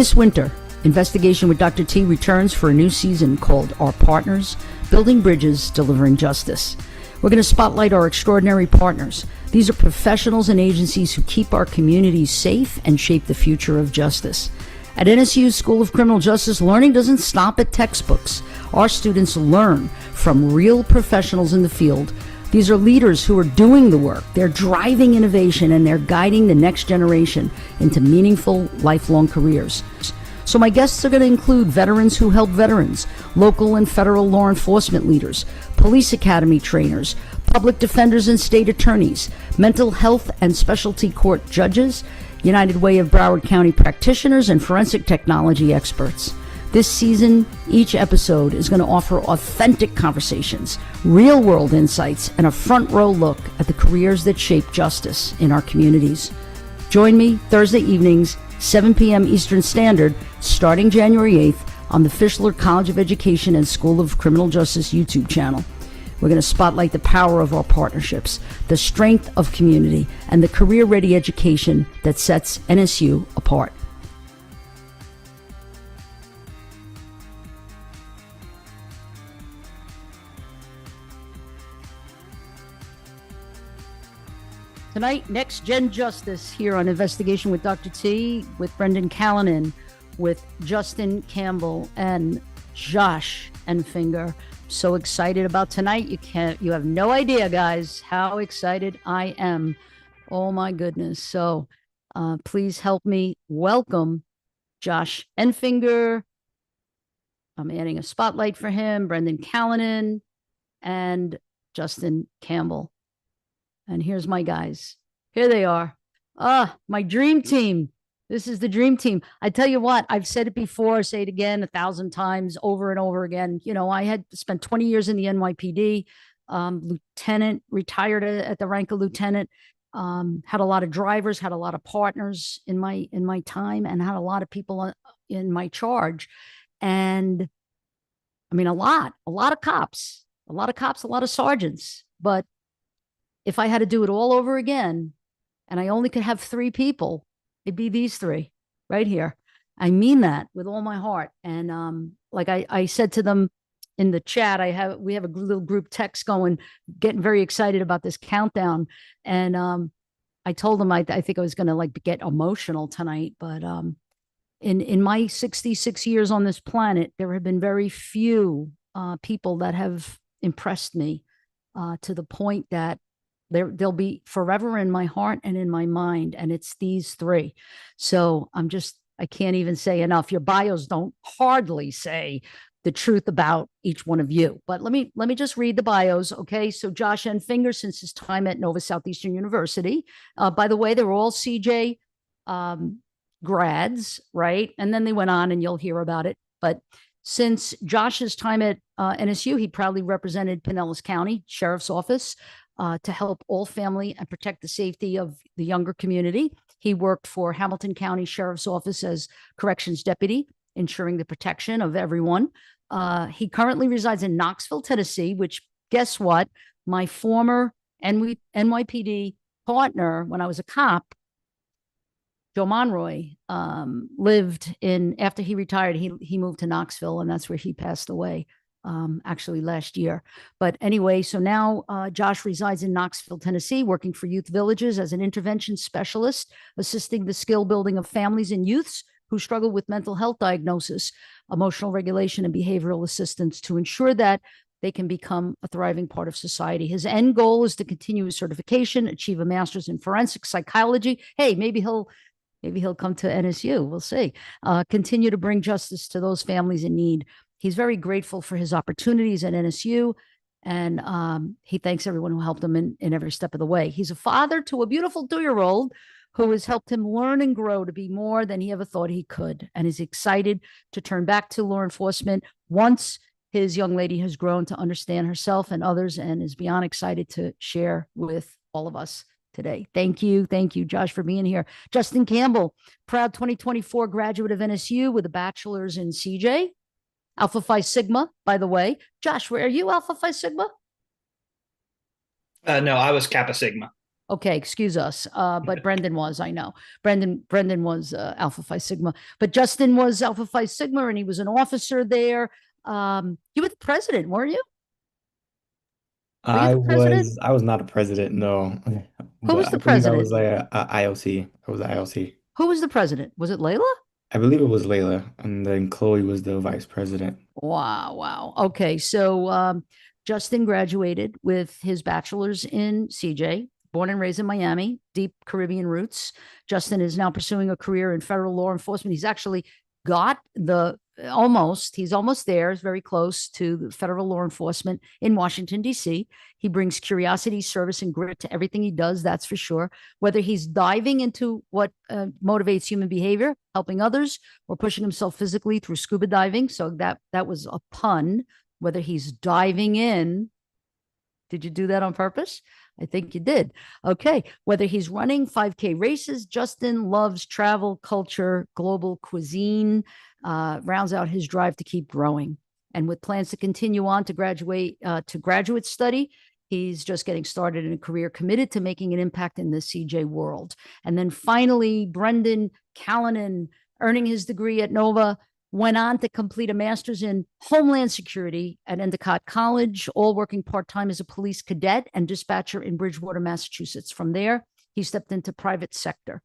This winter, Investigation with Dr. T returns for a new season called Our Partners, Building Bridges, Delivering Justice. We're going to spotlight our extraordinary partners. These are professionals and agencies who keep our communities safe and shape the future of justice. At NSU's School of Criminal Justice, learning doesn't stop at textbooks. Our students learn from real professionals in the field. These are leaders who are doing the work. They're driving innovation and they're guiding the next generation into meaningful, lifelong careers. So my guests are going to include veterans who help veterans, local and federal law enforcement leaders, police academy trainers, public defenders and state attorneys, mental health and specialty court judges, United Way of Broward County practitioners, and forensic technology experts. This season, each episode is going to offer authentic conversations, real-world insights, and a front-row look at the careers that shape justice in our communities. Join me Thursday evenings, 7 p.m. Eastern Standard, starting January 8th on the Fischler College of Education and School of Criminal Justice YouTube channel. We're going to spotlight the power of our partnerships, the strength of community, and the career-ready education that sets NSU apart. Tonight, Next Gen Justice here on Investigation with Dr. T, with Brendan Callanan, with Justin Campbell, and Josh Enfinger. So excited about tonight. You have no idea, guys, how excited I am. Oh my goodness. So please help me welcome Josh Enfinger. I'm adding a spotlight for him, Brendan Callanan, and Justin Campbell. And here's my guys. Here they are. My dream team. This is the dream team. I tell you what, I've said it before, say it again 1,000 times over and over again. You know, I had spent 20 years in the NYPD, lieutenant, retired at the rank of lieutenant, had a lot of drivers, had a lot of partners in my time, and had a lot of people in my charge. And I mean, a lot of cops, a lot of sergeants. But if I had to do it all over again, and I only could have 3 people, it'd be these 3 right here. I mean that with all my heart. And like I said to them in the chat, we have a little group text going, getting very excited about this countdown. And I told them I think I was going to get emotional tonight. But in my 66 years on this planet, there have been very few people that have impressed me to the point that they'll be forever in my heart and in my mind. And it's these 3. So I can't even say enough. Your bios don't hardly say the truth about each one of you. But let me just read the bios. Okay. So Josh Enfinger, since his time at Nova Southeastern University, by the way, they're all CJ grads, right? And then they went on and you'll hear about it. But since Josh's time at NSU, he proudly represented Pinellas County Sheriff's Office, to help all family and protect the safety of the younger community. He worked for Hamilton County Sheriff's Office as corrections deputy, ensuring the protection of everyone. He currently resides in Knoxville, Tennessee, which, guess what? My former NYPD partner, when I was a cop, Joe Monroy, lived after he retired, he moved to Knoxville, and that's where he passed away. Actually last year. But anyway, so now Josh resides in Knoxville, Tennessee, working for youth villages as an intervention specialist, assisting the skill building of families and youths who struggle with mental health diagnosis, emotional regulation, and behavioral assistance to ensure that they can become a thriving part of society. His end goal is to continue his certification, achieve a master's in forensic psychology. Hey, maybe he'll come to NSU. We'll see. Continue to bring justice to those families in need. He's very grateful for his opportunities at NSU, and he thanks everyone who helped him in every step of the way. He's a father to a beautiful 2-year-old who has helped him learn and grow to be more than he ever thought he could, and is excited to turn back to law enforcement once his young lady has grown to understand herself and others, and is beyond excited to share with all of us today. Thank you, Josh, for being here. Justin Campbell, proud 2024 graduate of NSU with a bachelor's in CJ. Alpha Phi Sigma, by the way. Josh, where are you, Alpha Phi Sigma? No, I was Kappa Sigma. Okay, excuse us. But Brendan was, I know. Brendan was Alpha Phi Sigma, but Justin was Alpha Phi Sigma, and he was an officer there. You were the president, weren't you? Were you I the president? was I was not a president, no, Who but was I the believe I was president? like a IOC. I was a IOC. Who was the president? Was it Layla? I believe it was Layla, and then Chloe was the vice president. Wow, wow. Okay, so Justin graduated with his bachelor's in CJ, born and raised in Miami, deep Caribbean roots. Justin is now pursuing a career in federal law enforcement. He's actually got the he's almost there, is very close to the federal law enforcement in Washington, D.C. He brings curiosity, service, and grit to everything he does, that's for sure. Whether he's diving into what motivates human behavior, helping others, or pushing himself physically through scuba diving. So that was a pun. Whether he's diving in, did you do that on purpose? I think you did. Okay. Whether he's running 5K races, Justin loves travel, culture, global cuisine, rounds out his drive to keep growing. And with plans to continue on to graduate to graduate study, he's just getting started in a career committed to making an impact in the CJ world. And then finally, Brendan Callanan, earning his degree at Nova, went on to complete a master's in Homeland Security at Endicott College, all working part time as a police cadet and dispatcher in Bridgewater, Massachusetts. From there, he stepped into private sector.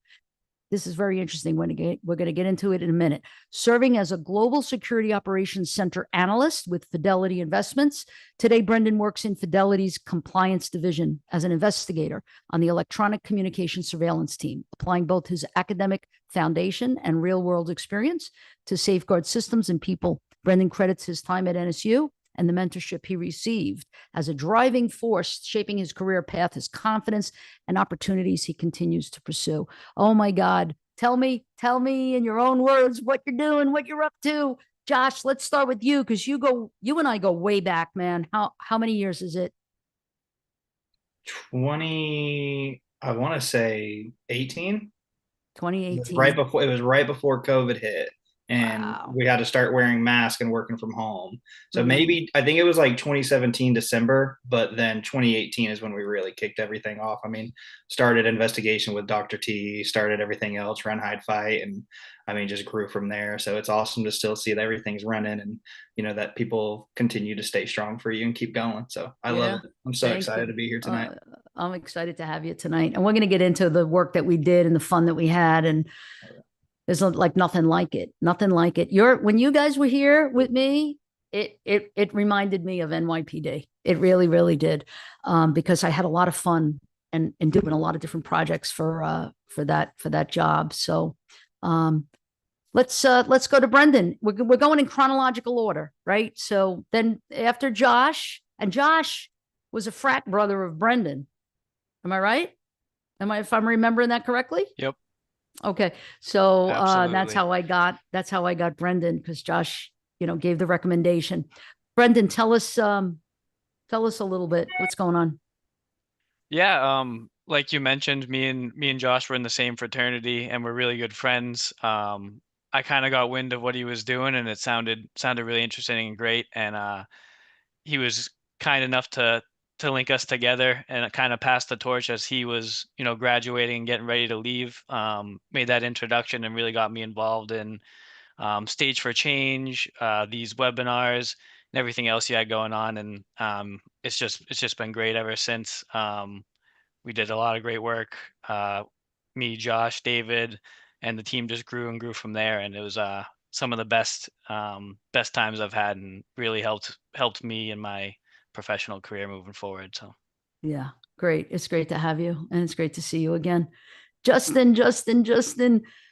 This is very interesting. We're going to get into it in a minute. Serving as a global security operations center analyst with Fidelity Investments. Today, Brendan works in Fidelity's compliance division as an investigator on the electronic communication surveillance team, applying both his academic foundation and real world experience to safeguard systems and people. Brendan credits his time at NSU and the mentorship he received as a driving force shaping his career path, his confidence, and opportunities he continues to pursue. Oh my God. Tell me in your own words what you're doing, what you're up to. Josh, let's start with you because you and I go way back, man. How many years is it? 20, I want to say 18. Right 2018. before it was right before COVID hit, and Wow. we had to start wearing masks and working from home. So Mm, maybe I think it was like 2017 December, but then 2018 is when we really kicked everything off. I mean, started investigation with Dr. T, started everything else, run, hide, fight, and I mean just grew from there. So it's awesome to still see that everything's running, and that people continue to stay strong for you and keep going. So I love yeah. it. I'm so Thank excited you. to be here tonight. I'm excited to have you tonight. And we're going to get into the work that we did and the fun that we had. And there's like nothing like it. Nothing like it. When you guys were here with me, it reminded me of NYPD. It really, really did. Because I had a lot of fun and doing a lot of different projects for that job. So um let's go to Brendan. We're going in chronological order, right? So then after Josh, and Josh was a frat brother of Brendan. Am I right? If I'm remembering that correctly? Yep, Okay. So absolutely. that's how I got Brendan because Josh, gave the recommendation. Brendan, tell us a little bit what's going on. Yeah, like you mentioned, me and Josh were in the same fraternity and we're really good friends. I kind of got wind of what he was doing and it sounded really interesting and great. And he was kind enough to link us together and kind of pass the torch as he was, graduating and getting ready to leave. Made that introduction and really got me involved in Stage for Change, these webinars, and everything else he had going on. And it's just been great ever since. We did a lot of great work. Me, Josh, David, and the team just grew and grew from there. And it was some of the best times I've had, and really helped me in my professional career moving forward. So. Yeah, great. It's great to have you, and it's great to see you again. Justin.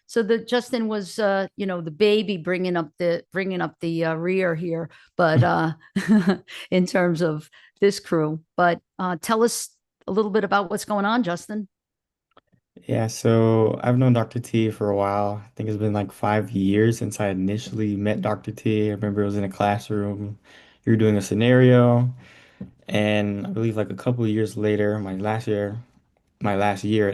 So the Justin was, the baby bringing up the rear here, but in terms of this crew. But tell us a little bit about what's going on, Justin. Yeah, so I've known Dr. T for a while. I think it's been like 5 years since I initially met Dr. T. I remember it was in a classroom. You were doing a scenario, and I believe like a couple of years later, my last year at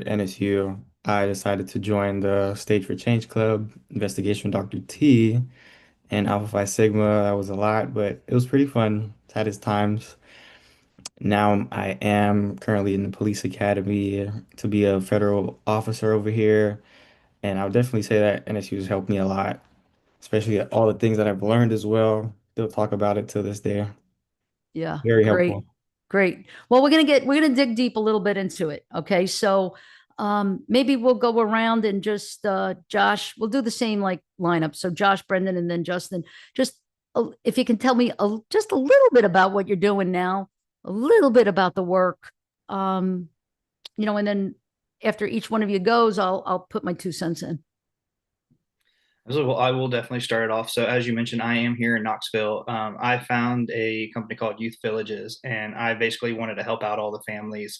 NSU, I decided to join the Stage for Change Club, Investigation with Dr. T, and Alpha Phi Sigma. That was a lot, but it was pretty fun. It had its times. Now I am currently in the police academy to be a federal officer over here. And I would definitely say that NSU has helped me a lot, especially all the things that I've learned as well. Still talk about it to this day. Yeah, Very great. helpful. Great. Well, we're gonna dig deep a little bit into it. Okay. So maybe we'll go around and just Josh, we'll do the same like lineup. So Josh, Brendan, and then Justin. Just if you can tell me just a little bit about what you're doing now, a little bit about the work. Um, and then after each one of you goes, I'll put my 2 cents in. So, well, I will definitely start it off. So, as you mentioned, I am here in Knoxville. I found a company called Youth Villages, and I basically wanted to help out all the families.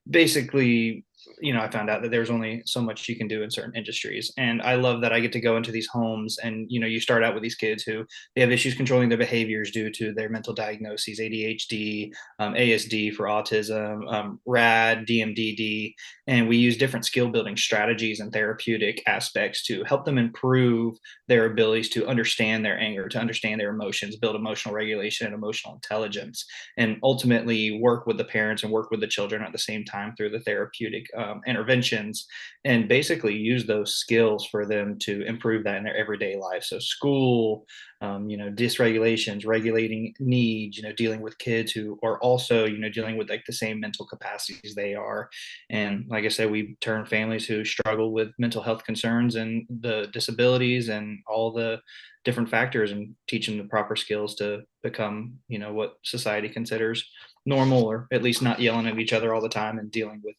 Basically, I found out that there's only so much you can do in certain industries, and I love that I get to go into these homes, and you start out with these kids who they have issues controlling their behaviors due to their mental diagnoses, ADHD, ASD for autism, RAD, DMDD, and we use different skill building strategies and therapeutic aspects to help them improve their abilities to understand their anger, to understand their emotions, build emotional regulation and emotional intelligence, and ultimately work with the parents and work with the children at the same time through the therapeutic interventions, and basically use those skills for them to improve that in their everyday life. So school, dysregulations, regulating needs, dealing with kids who are also, dealing with like the same mental capacities they are. And like I said, we turn families who struggle with mental health concerns and the disabilities and all the different factors and teach them the proper skills to become, what society considers normal, or at least not yelling at each other all the time and dealing with,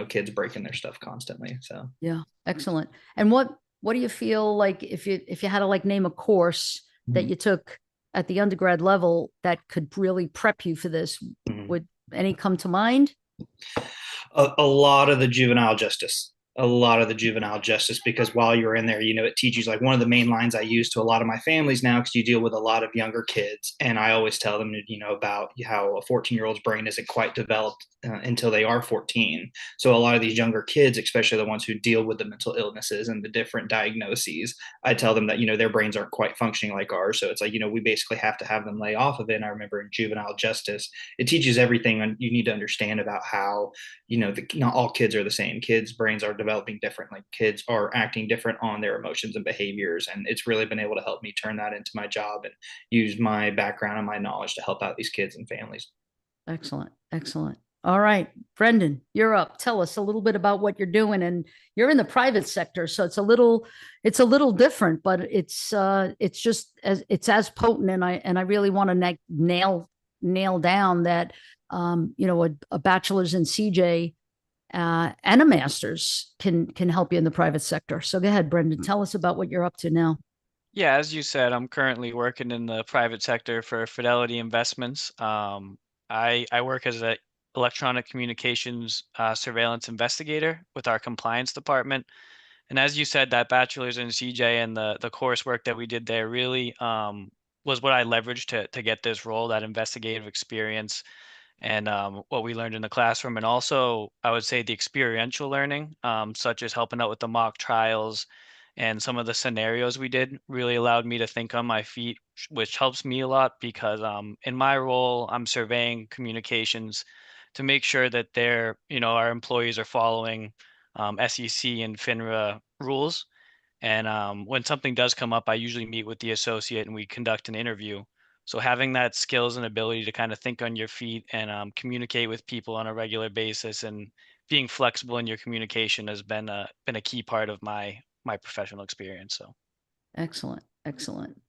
kids breaking their stuff constantly. So Yeah, excellent. And what do you feel like if you had to like name a course that Mhm. you took at the undergrad level that could really prep you for this? Mhm. Would any come to mind? A lot of the juvenile justice, a lot of the juvenile justice, because while you're in there, it teaches, like, one of the main lines I use to a lot of my families now, because you deal with a lot of younger kids, and I always tell them, about how a 14-year-old's brain isn't quite developed until they are 14. So a lot of these younger kids, especially the ones who deal with the mental illnesses and the different diagnoses, I tell them that, their brains aren't quite functioning like ours. So it's like, we basically have to have them lay off of it. And I remember in juvenile justice, it teaches everything you need to understand about how, not all kids are the same. Kids' brains are developing different. Like, kids are acting different on their emotions and behaviors, and it's really been able to help me turn that into my job and use my background and my knowledge to help out these kids and families. Excellent, excellent. All right, Brendan, you're up. Tell us a little bit about what you're doing, and you're in the private sector, so it's a little different, but it's just as potent, and I really want to nail down that a bachelor's in CJ and a master's can help you in the private sector. So go ahead, Brendan. Tell us about what you're up to now. Yeah, as you said, I'm currently working in the private sector for Fidelity Investments. I work as a electronic communications surveillance investigator with our compliance department. And as you said, that bachelor's in CJ and the coursework that we did there really was what I leveraged to get this role, that investigative experience and what we learned in the classroom. And also, I would say the experiential learning, such as helping out with the mock trials and some of the scenarios we did, really allowed me to think on my feet, which helps me a lot because in my role, I'm surveying communications to make sure that our employees are following SEC and FINRA rules. And when something does come up, I usually meet with the associate and we conduct an interview. So having that skills and ability to kind of think on your feet and communicate with people on a regular basis and being flexible in your communication has been a key part of my professional experience. So Excellent, excellent.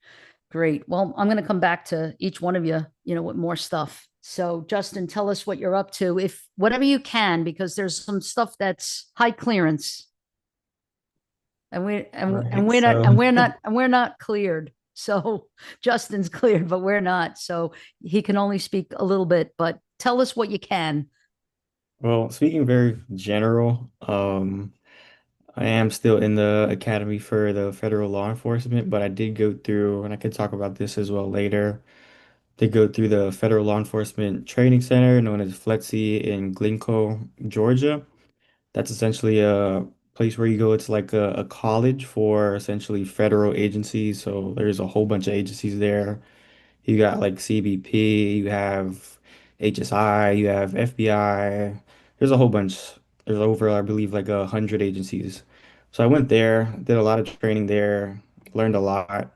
Great. Well, I'm going to come back to each one of you, with more stuff. So, Justin, tell us what you're up to, if whatever you can, because there's some stuff that's high clearance, and we and Right. we're not So, and we're not and we're not cleared. So, Justin's cleared, but we're not. So he can only speak a little bit. But tell us what you can. well, speaking very general, I am still in the academy for the federal law enforcement, but I did go through, and I could talk about this as well later. Did go through the Federal Law Enforcement Training Center, known as FLETC in Glencoe, Georgia. That's essentially a place where you go. It's like a college for essentially federal agencies. So there's a whole bunch of agencies there. You got like CBP, you have HSI, you have FBI. There's a whole bunch. There's over, I believe, like 100 agencies. So I went there, did a lot of training there, learned a lot.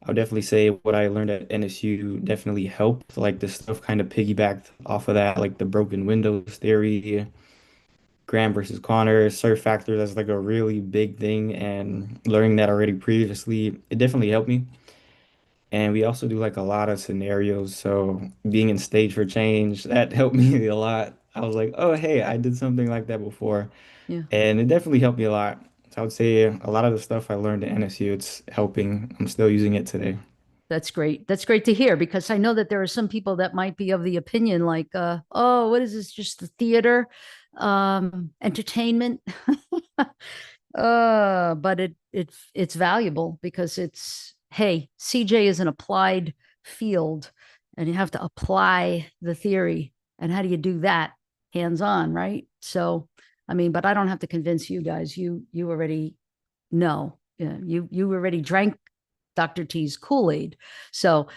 I would definitely say what I learned at NSU definitely helped. Like the stuff kind of piggybacked off of that, like the broken windows theory, Graham versus Connor, surf factor. That's like a really big thing. And learning that already previously, it definitely helped me. And we also do like a lot of scenarios. So being in stage for change, that helped me a lot. I was like, oh, hey, I did something like that before. Yeah. And it definitely helped me a lot. So I would say a lot of the stuff I learned at NSU, it's helping. I'm still using it today. That's great. That's great to hear, because I know that there are some people that might be of the opinion like, oh, what is this? Just the theater, entertainment. But it's valuable because it's, hey, CJ is an applied field and you have to apply the theory. And how do you do that? Hands on, right? So, I mean, but I don't have to convince you guys. You already know. Yeah, you already drank Dr. T's Kool-Aid. So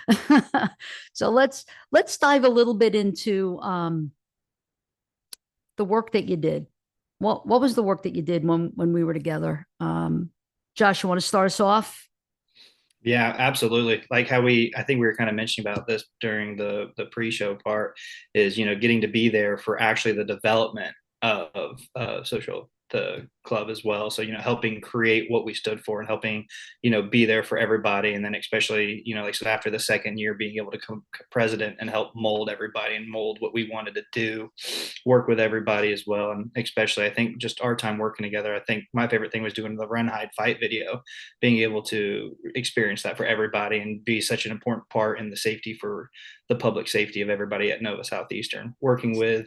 so let's dive a little bit into the work that you did. What was the work that you did when we were together? Josh, you want to start us off? Yeah, absolutely. Like how I think we were kind of mentioning about this during the pre-show part is, getting to be there for actually the development of social the club as well. So, helping create what we stood for and helping, be there for everybody. And then especially, like so after the second year, being able to come president and help mold everybody and mold what we wanted to do, work with everybody as well. And especially, I think just our time working together, I think my favorite thing was doing the run, hide, fight video, being able to experience that for everybody and be such an important part in the safety for the public safety of everybody at Nova Southeastern, working with,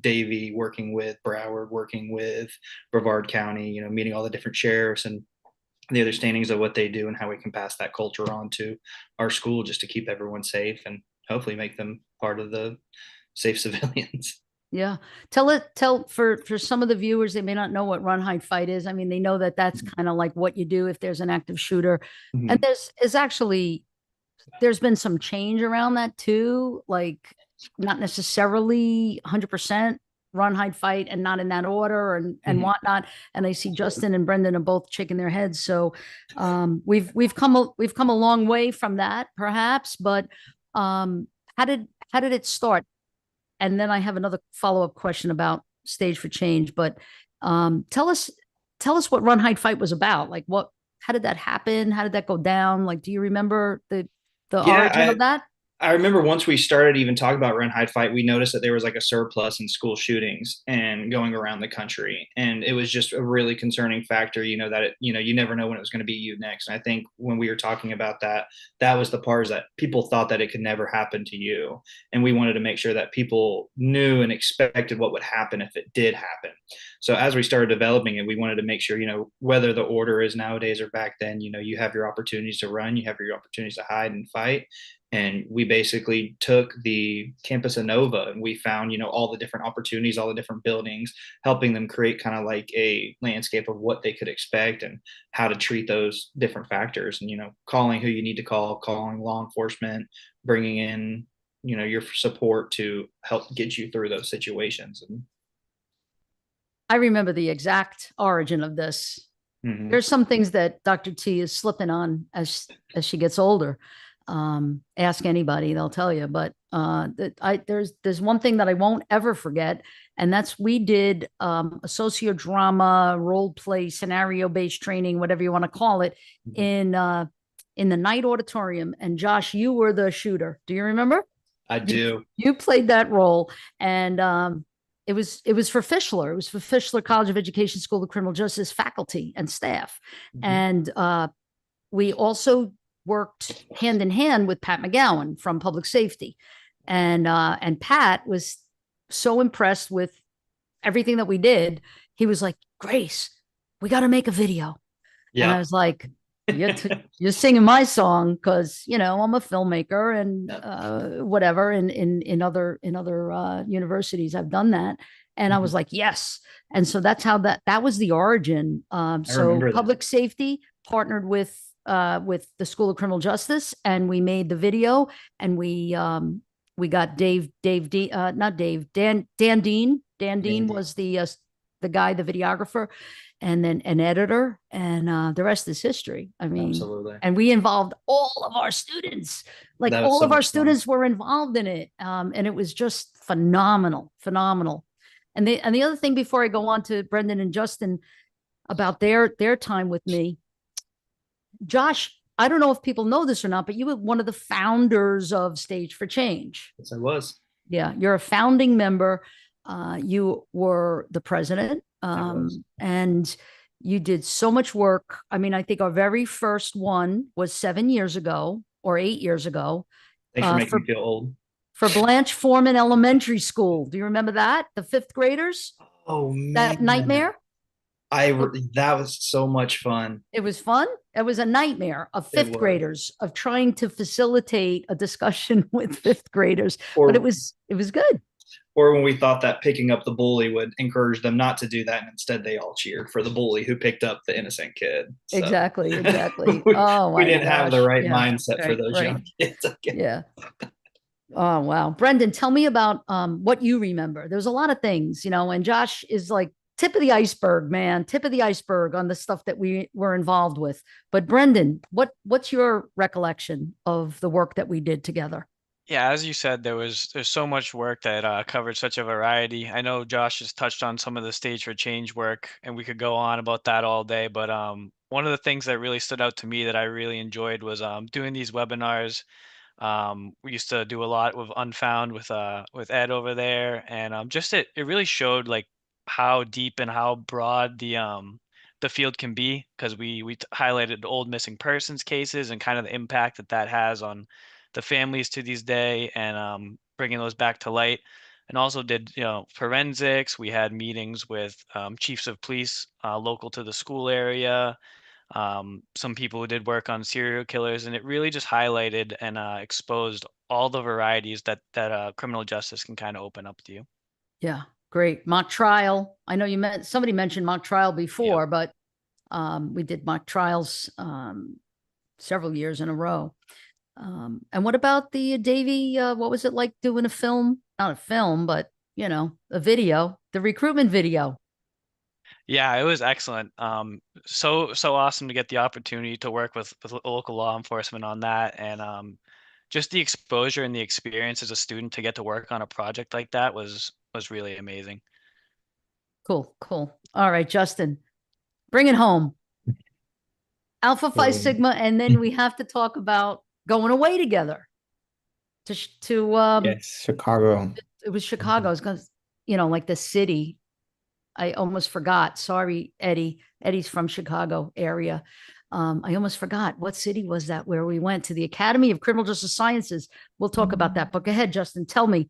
Davie, working with Broward, working with Brevard County, meeting all the different sheriffs and the understandings of what they do and how we can pass that culture on to our school just to keep everyone safe and hopefully make them part of the safe civilians. Yeah. Tell for some of the viewers, they may not know what run, hide, fight is. I mean, they know that that's kind of like what you do if there's an active shooter. And there's been some change around that too, like not necessarily 100% run, hide, fight, and not in that order and whatnot. And I see Justin and Brendan are both shaking their heads. So we've come a long way from that, perhaps. But how did it start? And then I have another follow-up question about Stage for Change. But tell us what Run, Hide, Fight was about. Like how did that happen? How did that go down? Like, do you remember the origin of that? I remember once we started even talking about run, hide, fight, we noticed that there was like a surplus in school shootings and going around the country. And it was just a really concerning factor, that you never know when it was going to be you next. And I think when we were talking about that, that was the part, is that people thought that it could never happen to you. And we wanted to make sure that people knew and expected what would happen if it did happen. So as we started developing it, we wanted to make sure, whether the order is nowadays or back then, you have your opportunities to run, you have your opportunities to hide and fight. And we basically took the campus of Nova and we found, all the different opportunities, all the different buildings, helping them create kind of like a landscape of what they could expect and how to treat those different factors. And, calling who you need to call, calling law enforcement, bringing in, your support to help get you through those situations. And I remember the exact origin of this. There's some things that Dr. T is slipping on as she gets older. Ask anybody, they'll tell you. But there's one thing that I won't ever forget, and that's we did a sociodrama, role play, scenario based training, whatever you want to call it, in the night auditorium. And Josh, you were the shooter. Do you remember? I do. You played that role, and it was for Fischler. It was for Fischler College of Education School of Criminal Justice faculty and staff, and we also worked hand in hand with Pat McGowan from Public Safety, and Pat was so impressed with everything that we did. He was like, "Grace, we got to make a video." Yeah. And I was like, "You're singing my song because I'm a filmmaker and whatever. In other universities, I've done that." And I was like, "Yes." And so that's how that was the origin. So Public Safety partnered with the School of Criminal Justice, and we made the video, and we we got Dave D, not Dave, Dan Dean. Dan Dean Indeed. was the guy, the videographer, and then an editor, and the rest is history. I mean, Absolutely. and we involved all of our students. Like That was all so of our much fun. students were involved in it, and it was just phenomenal, phenomenal. And the other thing before I go on to Brendan and Justin about their time with me, Josh, I don't know if people know this or not, but you were one of the founders of Stage for Change. Yes, I was. Yeah, you're a founding member. You were the president, was. and you did so much work. I mean, I think our very first one was 7 years ago or 8 years ago. Thanks for making me feel old. For Blanche Foreman Elementary School. Do you remember that? The fifth graders? Oh That man, nightmare? that was so much fun. It was fun. It was a nightmare of It fifth was. graders of trying to facilitate a discussion with fifth graders, Or but it was good. or when we thought that picking up the bully would encourage them not to do that, and instead they all cheered for the bully who picked up the innocent kid. So Exactly. we, Oh we my didn't have the gosh. right Yeah, mindset for right, those right. young kids. Okay. Yeah. Oh wow. Brendan, tell me about what you remember. There's a lot of things, and Josh is like tip of the iceberg, man, tip of the iceberg on the stuff that we were involved with. But Brendan, what's your recollection of the work that we did together? Yeah, as you said, there's so much work that covered such a variety. I know Josh has touched on some of the Stage for Change work, and we could go on about that all day. But one of the things that really stood out to me that I really enjoyed was doing these webinars. We used to do a lot with Unfound with Ed over there, and just it really showed like how deep and how broad the field can be, because we highlighted old missing persons cases and kind of the impact that that has on the families to this day, and bringing those back to light. And also did forensics. We had meetings with chiefs of police local to the school area, some people who did work on serial killers, and it really just highlighted and exposed all the varieties that criminal justice can kind of open up to you. Yeah, great. Mock trial. I know somebody mentioned mock trial before, but we did mock trials several years in a row. And what about the Davy? What was it like doing a film? Not a film, but a video, the recruitment video. Yeah, it was excellent. So awesome to get the opportunity to work with local law enforcement on that, and just the exposure and the experience as a student to get to work on a project like that was really amazing. Cool. All right, Justin, bring it home. Alpha Phi Sigma, and then we have to talk about going away together to Yes, Chicago. It was Chicago. I was going to, like the city. I almost forgot. Sorry, Eddie. Eddie's from Chicago area. I almost forgot. What city was that where we went to? The Academy of Criminal Justice Sciences. We'll talk about that. But go ahead, Justin. Tell me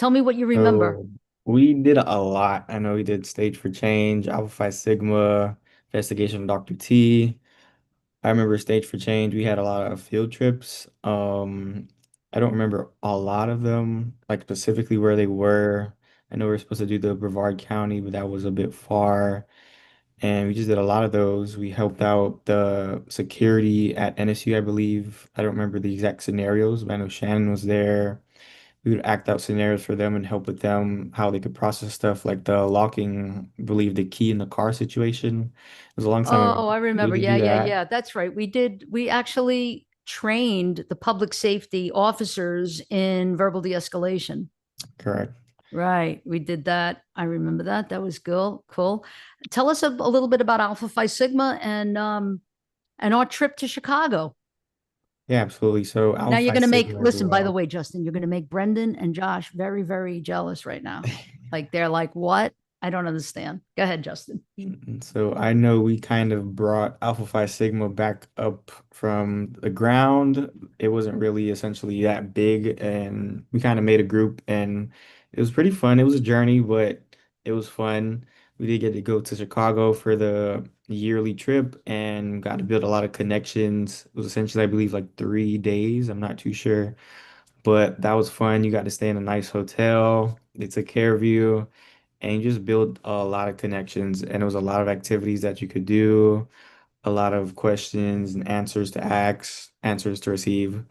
what you remember. So we did a lot. I know we did Stage for Change, Alpha Phi Sigma, Investigation of Dr. T. I remember Stage for Change. We had a lot of field trips. I don't remember a lot of them, like specifically where they were. I know we were supposed to do the Brevard County, but that was a bit far. And we just did a lot of those. We helped out the security at NSU, I believe. I don't remember the exact scenarios, but I know Shannon was there. We would act out scenarios for them and help with them how they could process stuff like the locking, I believe the key in the car situation. It was a long time ago. Oh, I We remember. did Yeah, do yeah, that. yeah. That's right. We actually trained the public safety officers in verbal de-escalation. Correct. Right. We did that. I remember that. That was cool. Tell us a little bit about Alpha Phi Sigma and our trip to Chicago. Yeah, absolutely. So Now Alpha you're Phi going to make, Sigma as listen, by the well. way, Justin, you're going to make Brendan and Josh very, very jealous right now. Like they're like, what? I don't understand. Go ahead, Justin. And so I know we kind of brought Alpha Phi Sigma back up from the ground. It wasn't really essentially that big, and we kind of made a group, and it was pretty fun. It was a journey, but it was fun. We did get to go to Chicago for the yearly trip and got to build a lot of connections. It was essentially, I believe, like 3 days. I'm not too sure, but that was fun. You got to stay in a nice hotel. They took care of you and you just build a lot of connections. And it was a lot of activities that you could do, a lot of questions and answers to ask, answers to receive.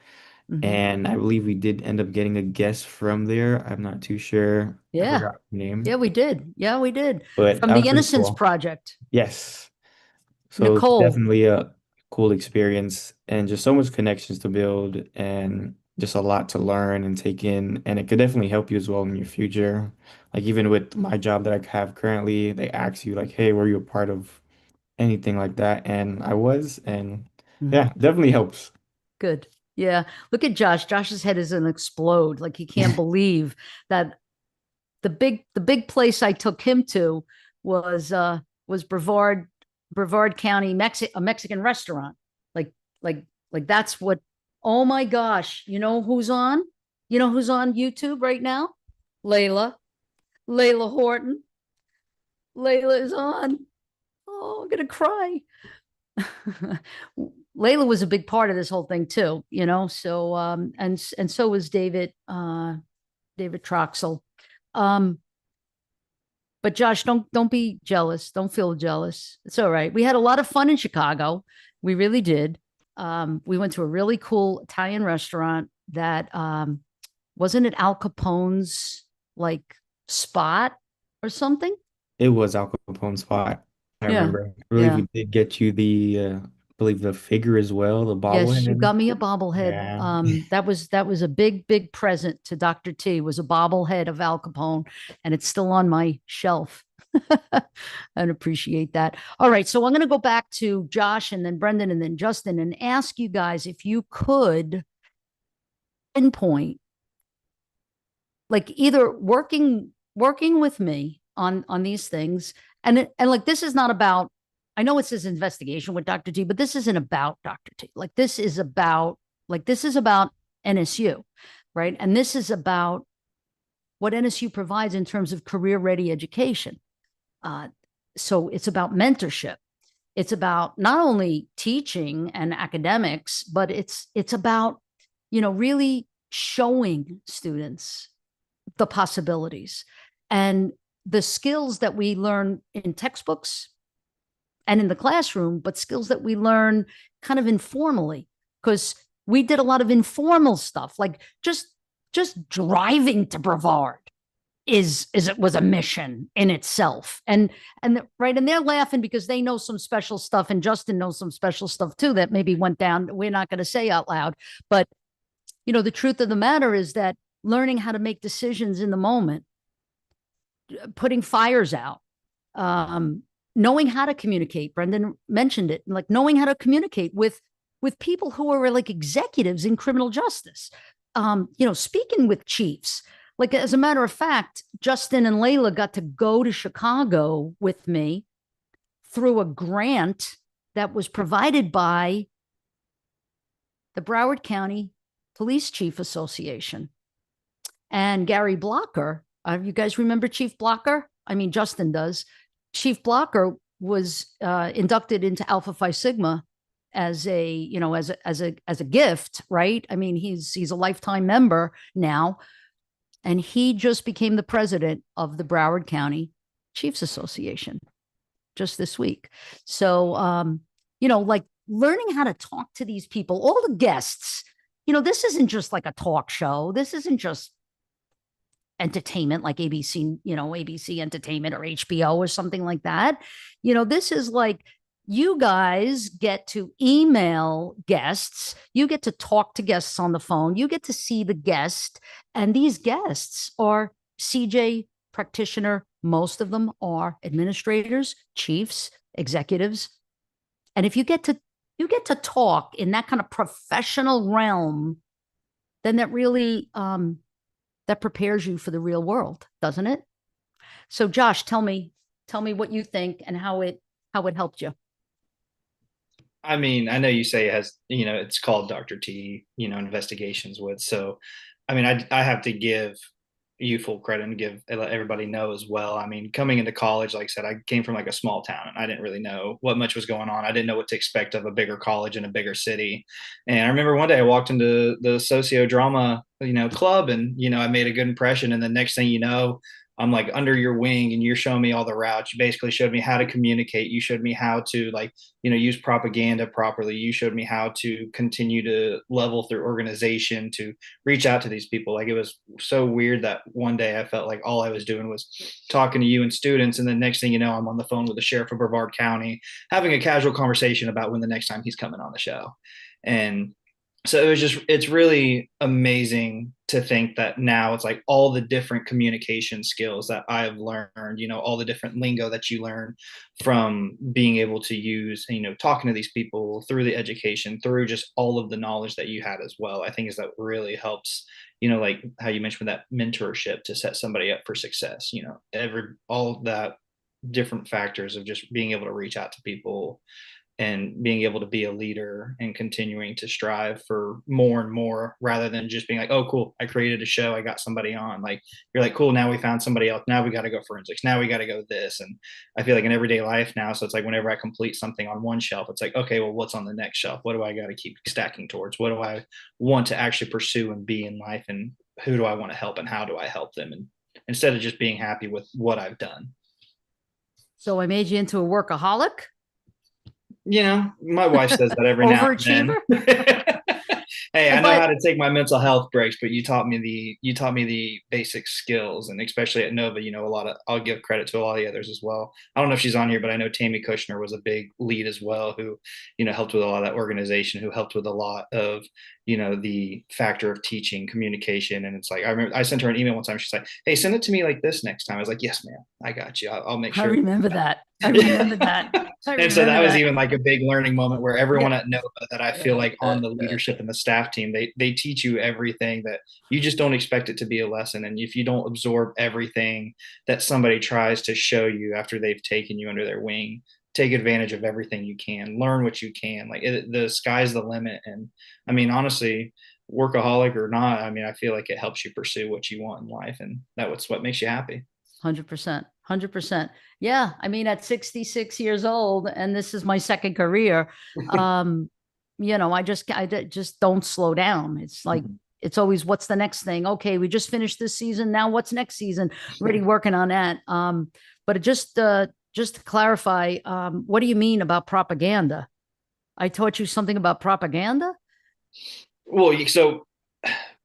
Mhm. And I believe we did end up getting a guest from there. I'm not too sure. I Yeah. forgot her name, Yeah, we did. Yeah, we did. but From that the was pretty Innocence cool. Project. Yes. So Nicole. definitely a cool experience and just so much connections to build and just a lot to learn and take in. And it could definitely help you as well in your future. Like even with my job that I have currently, they ask you like, hey, were you a part of anything like that? And I was, and Mhm. yeah, definitely helps. Good. Yeah. Look at Josh. Josh's head is gonna explode. Like he can't believe that the big place I took him to was Brevard County, a Mexican restaurant. Like like like that's what, oh my gosh, you know who's on? You know who's on YouTube right now? Layla. Layla Horton. Layla is on. Oh, I'm gonna cry. Layla was a big part of this whole thing too, you know. So and so was David Troxel. Um, but Josh, don't be jealous. Don't feel jealous. It's all right. We had a lot of fun in Chicago. We really did. We went to a really cool Italian restaurant that wasn't it Al Capone's like spot or something? It was Al Capone's spot. I Yeah. remember. I believe Yeah. we did get you I believe the figure as well, the Yes, you bobblehead. got me a bobblehead. Yeah. That was a big present to Dr. T. Was a bobblehead of Al Capone, and it's still on my shelf. I'd appreciate that. All right, so I'm going to go back to Josh and then Brendan and then Justin and ask you guys if you could pinpoint, like either working with me on these things, and like this is not about. I know it says investigation with Dr. T, but this isn't about Dr. T. Like this is about NSU, right? And this is about what NSU provides in terms of career ready education. Uh, so it's about mentorship. It's about not only teaching and academics, but it's about, really showing students the possibilities and the skills that we learn in textbooks and in the classroom, but skills that we learn kind of informally, because we did a lot of informal stuff, like just driving to Brevard is it was a mission in itself. And right, and they're laughing because they know some special stuff, and Justin knows some special stuff too that maybe went down. We're not going to say out loud, but the truth of the matter is that learning how to make decisions in the moment, putting fires out, um, knowing how to communicate. Brendan mentioned it, like knowing how to communicate with people who are like executives in criminal justice. Speaking with chiefs. Like as a matter of fact, Justin and Layla got to go to Chicago with me through a grant that was provided by the Broward County Police Chief Association. And Gary Blocker, you guys remember Chief Blocker? I mean, Justin does. Chief Blocker was inducted into Alpha Phi Sigma as a gift, right? I mean, he's a lifetime member now, and he just became the president of the Broward County Chiefs Association just this week. So, like learning how to talk to these people, all the guests. This isn't just like a talk show. This isn't just entertainment like ABC, ABC Entertainment or HBO or something like that. This is like you guys get to email guests, you get to talk to guests on the phone, you get to see the guest, and these guests are CJ practitioner. Most of them are administrators, chiefs, executives. And if you get to talk in that kind of professional realm, then that really that prepares you for the real world, doesn't it? So Josh, tell me what you think and how it helped you. I mean, I know you say it has, it's called Dr. T, investigations with. So, I mean, I have to give you full credit and let everybody know as well. I mean, coming into college, like I said, I came from like a small town and I didn't really know what much was going on. I didn't know what to expect of a bigger college in a bigger city. And I remember one day I walked into the socio drama, club, and, I made a good impression. And the next thing you know, I'm like under your wing and you're showing me all the routes. You basically showed me how to communicate. You showed me how to like, use propaganda properly. You showed me how to continue to level through organization to reach out to these people. Like it was so weird that one day I felt like all I was doing was talking to you and students. And then next thing you know, I'm on the phone with the sheriff of Brevard County, having a casual conversation about when the next time he's coming on the show. And so it's really amazing to think that now it's like all the different communication skills that I've learned, all the different lingo that you learn from being able to use, talking to these people through the education, through just all of the knowledge that you had as well. I think is that really helps, like how you mentioned that mentorship to set somebody up for success, all of that different factors of just being able to reach out to people and being able to be a leader and continuing to strive for more and more rather than just being like, oh, cool, I created a show, I got somebody on. Like, you're like, cool, now we found somebody else. Now we got to go forensics. Now we got to go this. And I feel like in everyday life now, so it's like whenever I complete something on one shelf, it's like, okay, well, what's on the next shelf? What do I got to keep stacking towards? What do I want to actually pursue and be in life? And who do I want to help and how do I help them? And instead of just being happy with what I've done. So I made you into a workaholic? My wife says that every now and Overachiever? then. Hey, I know But- how to take my mental health breaks, but you taught me the basic skills, and especially at Nova, I'll give credit to a lot of the others as well. I don't know if she's on here, but I know Tammy Kushner was a big lead as well, who, helped with a lot of that organization, who helped with a lot of, the factor of teaching communication. And it's like, I remember I sent her an email one time. She's like, hey, send it to me like this next time. I was like, yes, ma'am, I got you. I'll make sure. I remember that. I remember that. And so that was even like a big learning moment where everyone at Nova that I feel like on the Yeah. leadership and the staff team, they teach you everything that you just don't expect it to be a lesson. And if you don't absorb everything that somebody tries to show you after they've taken you under their wing, take advantage of everything you can, learn what you can. Like the sky's the limit. And I mean, honestly, workaholic or not, I mean, I feel like it helps you pursue what you want in life, and that's what makes you happy. 100%. 100%. Yeah. I mean, at 66 years old, and this is my second career, I just don't slow down. It's like, it's always, what's the next thing? Okay, we just finished this season. Now what's next season? Already working on that. But just to clarify, what do you mean about propaganda? I taught you something about propaganda? Well, so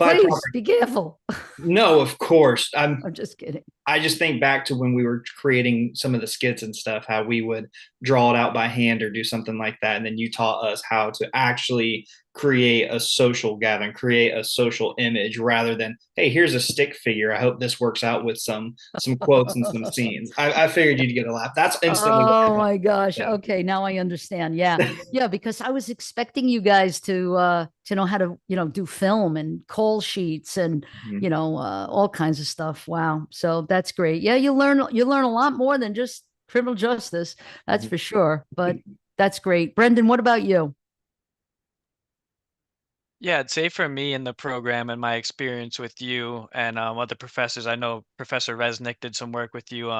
Please be careful. no, of course. I'm just kidding. I just think back to when we were creating some of the skits and stuff, how we would draw it out by hand or do something like that. And then you taught us how to actually create a social gathering, create a social image rather than, hey, here's a stick figure. I hope this works out with some quotes and some scenes. I figured you'd get a laugh. That's instantly. Oh my gosh. Yeah. Okay. Now I understand. Yeah. Yeah. Because I was expecting you guys to know how to, do film and call sheets and, all kinds of stuff. Wow. So that's great. Yeah. You learn a lot more than just criminal justice. That's for sure. But that's great. Brendan, what about you? Yeah, I'd say for me in the program and my experience with you and other professors, I know Professor Resnick did some work with you.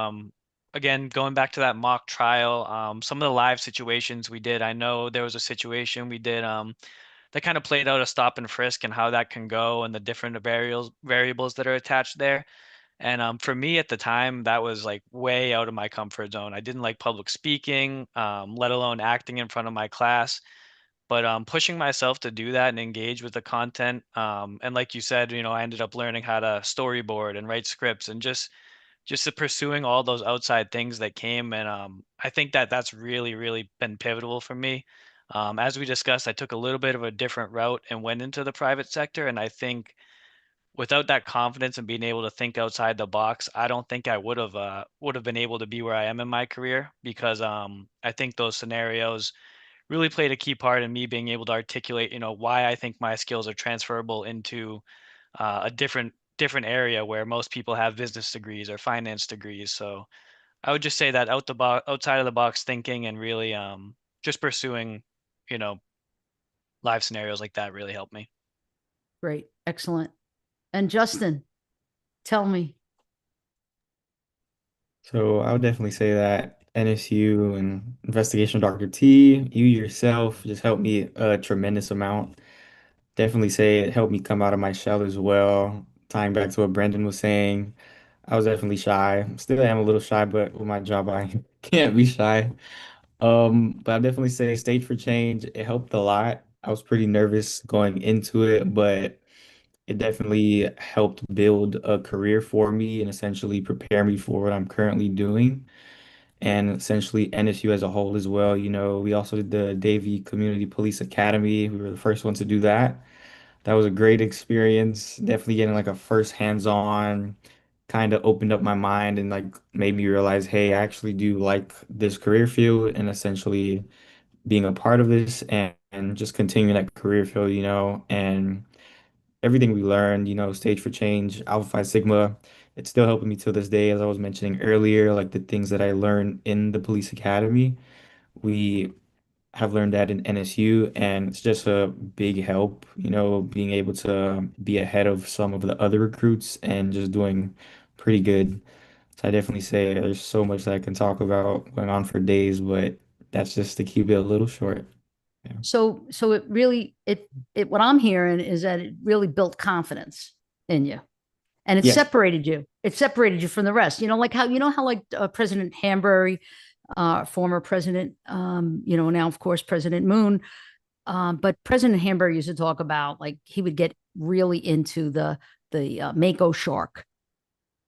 Again, going back to that mock trial, some of the live situations we did, I know there was a situation we did that kind of played out a stop and frisk and how that can go and the different variables that are attached there. And for me at the time, that was like way out of my comfort zone. I didn't like public speaking, let alone acting in front of my class. But pushing myself to do that and engage with the content, and like you said, I ended up learning how to storyboard and write scripts and just the pursuing all those outside things that came. And I think that that's really, really been pivotal for me. As we discussed, I took a little bit of a different route and went into the private sector. And I think without that confidence and being able to think outside the box, I don't think I would have been able to be where I am in my career because I think those scenarios really played a key part in me being able to articulate, why I think my skills are transferable into a different area where most people have business degrees or finance degrees. So I would just say that outside of the box thinking and really just pursuing, you know, live scenarios like that really helped me. Great. Excellent. And Justin, tell me. So I would definitely say that NSU and Investigation Dr. T, you yourself just helped me a tremendous amount. Definitely say it helped me come out of my shell as well. Tying back to what Brendan was saying, I was definitely shy. Still am a little shy, but with my job, I can't be shy. But I definitely say Stage for Change, it helped a lot. I was pretty nervous going into it, but it definitely helped build a career for me and essentially prepare me for what I'm currently doing. And essentially NSU as a whole as well. You know, we also did the Davie Community Police Academy. We were the first ones to do that. That was a great experience. Definitely getting like a first hands-on kind of opened up my mind and like made me realize, hey, I actually do like this career field and essentially being a part of this and just continuing that career field, you know, and everything we learned, you know, Stage for Change, Alpha Phi Sigma, it's still helping me to this day, as I was mentioning earlier, like the things that I learned in the police academy. We have learned that in NSU, and it's just a big help, you know, being able to be ahead of some of the other recruits and just doing pretty good. So I definitely say there's so much that I can talk about going on for days, but that's just to keep it a little short. Yeah. So it really it what I'm hearing is that it really built confidence in you, and it Yes, separated you. It separated you from the rest. You know, like how like President Hambury, former president, now of course President Moon, but President Hambury used to talk about like he would get really into the Mako shark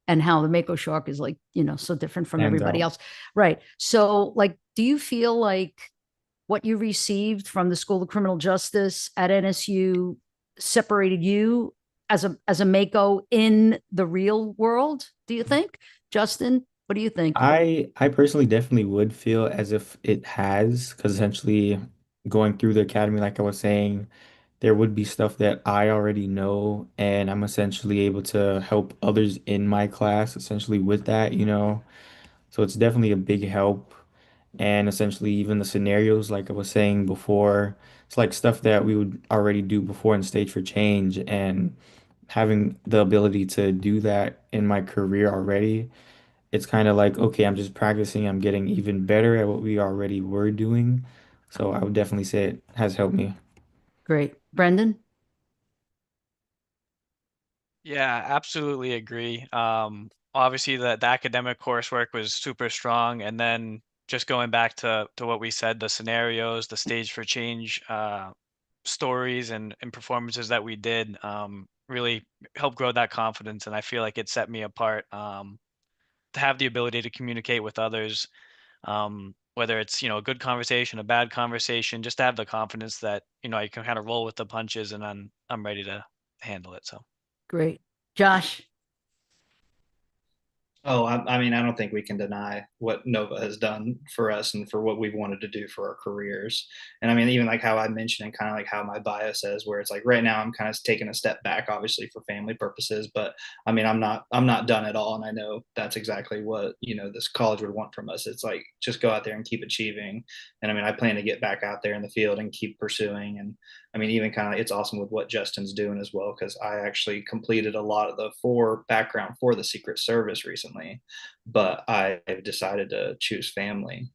and how the Mako shark is like so different from hands everybody out. else, right? So like, do you feel like what you received from the School of Criminal Justice at NSU separated you as a Mako in the real world? Do you think, Justin? What do you think? I personally definitely would feel as if it has, because essentially going through the academy, like I was saying, there would be stuff that I already know, and I'm essentially able to help others in my class essentially with that, you know. So it's definitely a big help. And essentially even the scenarios, like I was saying before, it's like stuff that we would already do before in Stage for Change, and having the ability to do that in my career already, it's kind of like, okay, I'm just practicing, I'm getting even better at what we already were doing. So I would definitely say it has helped me. Great, Brendan. Yeah, absolutely agree. Obviously the academic coursework was super strong, and then just going back to what we said, the scenarios, the stage for change, stories and performances that we did, really helped grow that confidence, and I feel like it set me apart, to have the ability to communicate with others, whether it's, a good conversation, a bad conversation, just to have the confidence that, I can kind of roll with the punches and I'm ready to handle it. So. Great, Josh. Oh, I mean, I don't think we can deny what Nova has done for us and for what we've wanted to do for our careers. And I mean, even like how I mentioned and kind of like how my bio says, where it's like right now I'm kind of taking a step back, obviously for family purposes, but I mean, I'm not done at all. And I know that's exactly what, this college would want from us. It's like, just go out there and keep achieving. And I mean, I plan to get back out there in the field and keep pursuing. And I mean, even kind of, it's awesome with what Justin's doing as well, because I actually completed a lot of the background for the Secret Service recently, but I've decided to choose family.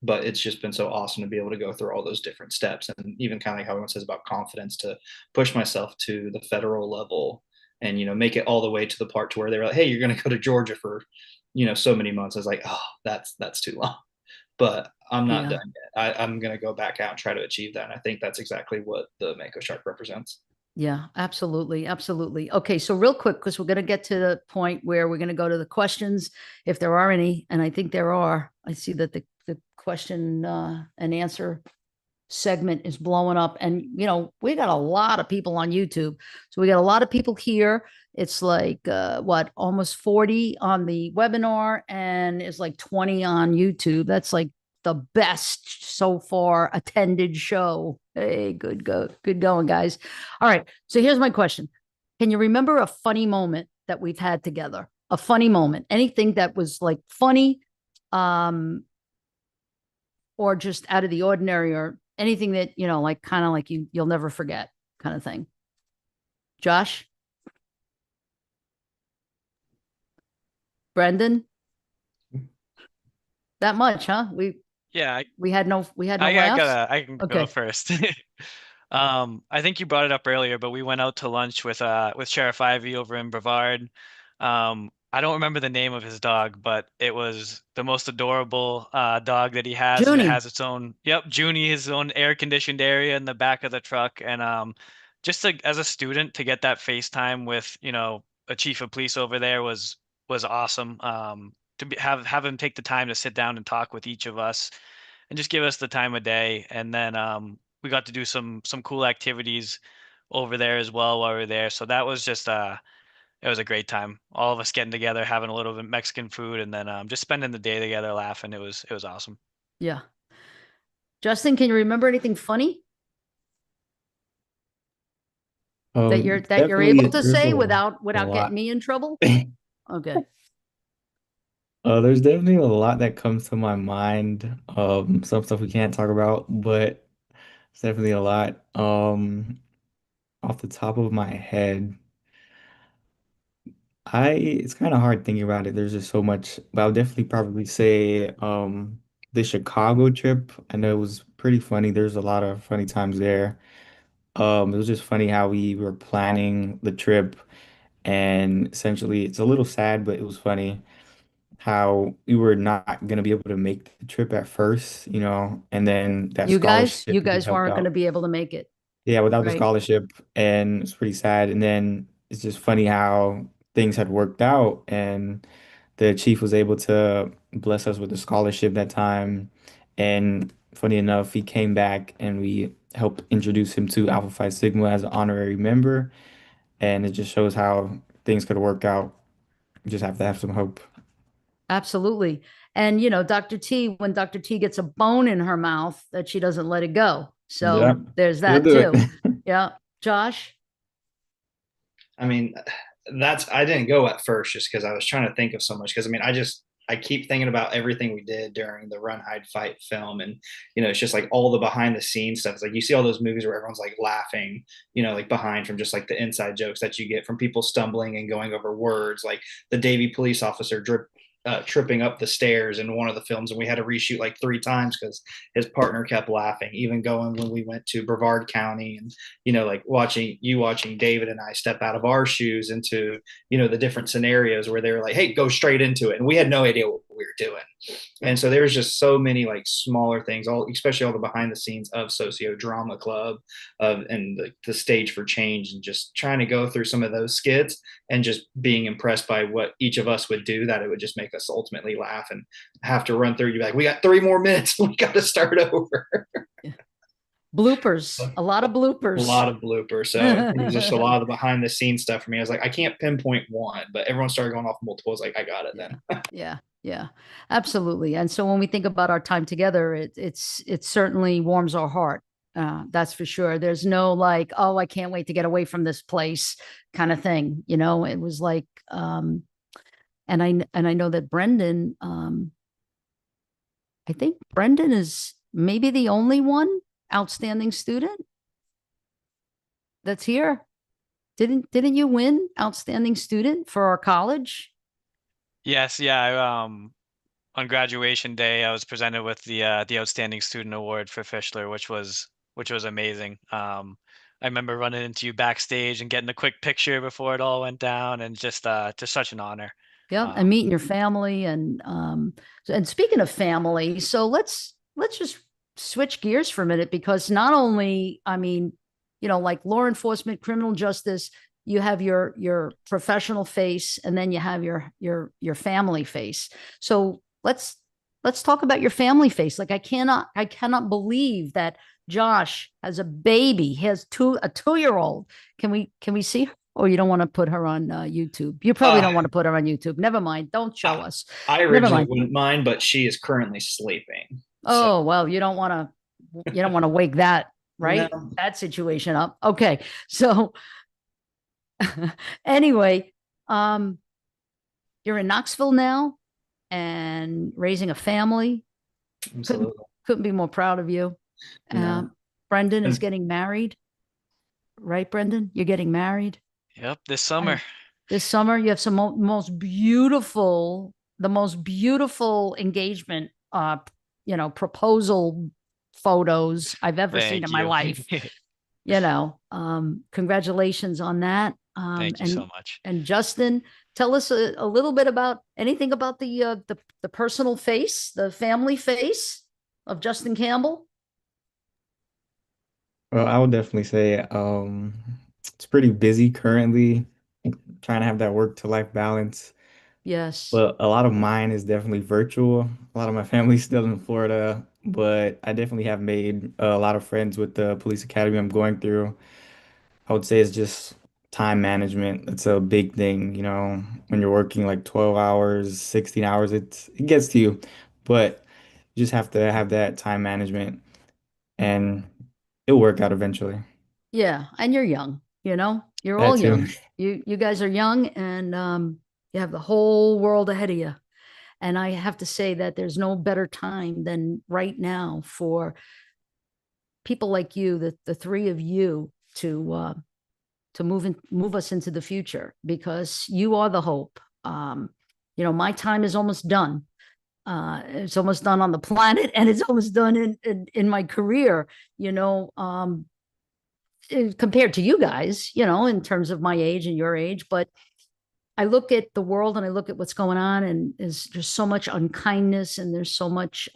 But it's just been so awesome to be able to go through all those different steps, and even kind of like how everyone says about confidence, to push myself to the federal level and make it all the way to the part to where they were like, hey, you're going to go to Georgia for so many months. I was like, oh, that's too long, but I'm not Yeah. done yet. I'm going to go back out and try to achieve that. And I think that's exactly what the Mako Shark represents. Yeah, absolutely. Absolutely. Okay. So real quick, because we're going to get to the point where we're going to go to the questions, if there are any, and I think there are. I see that the question and answer segment is blowing up, and we got a lot of people on YouTube. So we got a lot of people here. It's like what, almost 40 on the webinar, and it's like 20 on YouTube. That's like the best so far attended show. Hey, good going, guys. All right, so here's my question. Can you remember a funny moment that we've had together? A funny moment, anything that was like funny, or just out of the ordinary, or anything that, like kind of like you'll never forget kind of thing. Josh? Brendan? That much, huh? Yeah, We had no laughs? I can go Okay. first. I think you brought it up earlier, but we went out to lunch with Sheriff Ivy over in Brevard. I I don't remember the name of his dog, but it was the most adorable dog that he has, and it Junie. has its own, yep, Junie, his own air-conditioned area in the back of the truck. And just to, as a student, to get that FaceTime with, a chief of police over there was awesome. Have him take the time to sit down and talk with each of us and just give us the time of day. And then we got to do some cool activities over there as well while we were there. So that was just it was a great time. All of us getting together, having a little bit of Mexican food, and then just spending the day together, laughing. It was awesome. Yeah. Justin, can you remember anything funny that you're Definitely able to there's say a without lot. getting me in trouble? Okay. There's definitely a lot that comes to my mind. Some stuff we can't talk about, but it's definitely a lot. Off the top of my head, it's kind of hard thinking about it. There's just so much, but I'll definitely probably say the Chicago trip. I know it was pretty funny. There's a lot of funny times there. It was just funny how we were planning the trip, and essentially it's a little sad, but it was funny how we were not gonna be able to make the trip at first, and then that You scholarship really guys helped weren't going to out. be able to make it, Yeah, without the right? scholarship, and it's pretty sad. And then it's just funny how things had worked out, and the chief was able to bless us with a scholarship that time. And funny enough, he came back and we helped introduce him to Alpha Phi Sigma as an honorary member. And it just shows how things could work out. You just have to have some hope. Absolutely. And Dr. T, when Dr. T gets a bone in her mouth, that she doesn't let it go. Yeah, So there's he'll that do it. too. Yeah. Josh? I mean, I didn't go at first just because I was trying to think of so much. Because I mean, I keep thinking about everything we did during the Run Hide Fight film, and it's just like all the behind the scenes stuff. It's like you see all those movies where everyone's like laughing, like behind from just like the inside jokes that you get from people stumbling and going over words, like the Davie police officer tripping up the stairs in one of the films, and we had to reshoot like 3 times because his partner kept laughing. Even going when we went to Brevard County, and like watching David and I step out of our shoes into the different scenarios where they were like, "Hey, go straight into it," and we had no idea what we were doing. And so there was just so many like smaller things, especially all the behind the scenes of Socio Drama Club, and the Stage for Change, and just trying to go through some of those skits and just being impressed by what each of us would do, that it would just make us ultimately laugh and have to run through. You're like, we got 3 more minutes. We got to start over. Bloopers. A lot of bloopers. A lot of bloopers. So it was just a lot of the behind the scenes stuff for me. I was like, I can't pinpoint one, but everyone started going off multiple. I was like, I got it then. Yeah. Yeah, absolutely. And so when we think about our time together, it certainly warms our heart. That's for sure. There's no like, oh, I can't wait to get away from this place kind of thing. It was like, and I know that Brendan, I think Brendan is maybe the only one outstanding student that's here. Didn't you win outstanding student for our college? Yes, yeah. On graduation day, I was presented with the Outstanding Student Award for Fischler, which was amazing. I remember running into you backstage and getting a quick picture before it all went down, and just such an honor. Yeah, and meeting your family, and speaking of family, so let's just switch gears for a minute, because not only, I mean, like law enforcement, criminal justice, you have your professional face, and then you have your family face. So let's talk about your family face. Like I cannot believe that Josh has a baby. He has a 2-year-old. Can we see her? Or you don't want to put her on YouTube? You probably don't want to put her on YouTube. Never mind. Don't show us. I originally wouldn't mind, but she is currently sleeping. Oh, well, you don't want to wake that, right? No. That situation up. Okay. So anyway, you're in Knoxville now and raising a family. Couldn't be more proud of you. No. Brendan is getting married. Right, Brendan? You're getting married. Yep, this summer. This summer, you have the most beautiful engagement, proposal photos I've ever seen in my life. Congratulations on that. Thank you so much. And Justin, tell us a little bit about anything about the personal face, the family face of Justin Campbell. Well, I would definitely say it's pretty busy currently, trying to have that work to life balance. Yes. But a lot of mine is definitely virtual. A lot of my family's still in Florida, but I definitely have made a lot of friends with the police academy I'm going through. I would say it's just time management. It's a big thing, when you're working like 12 hours, 16 hours, it gets to you. But you just have to have that time management and it'll work out eventually. Yeah, and you're young, you're That all too. young. You guys are young, and you have the whole world ahead of you. And I have to say that there's no better time than right now for people like you, the three of you, to move us into the future, because you are the hope. My time is almost done. It's almost done on the planet, and it's almost done in my career. Compared to you guys, in terms of my age and your age. But I look at the world and I look at what's going on, and there's just so much unkindness, and there's so much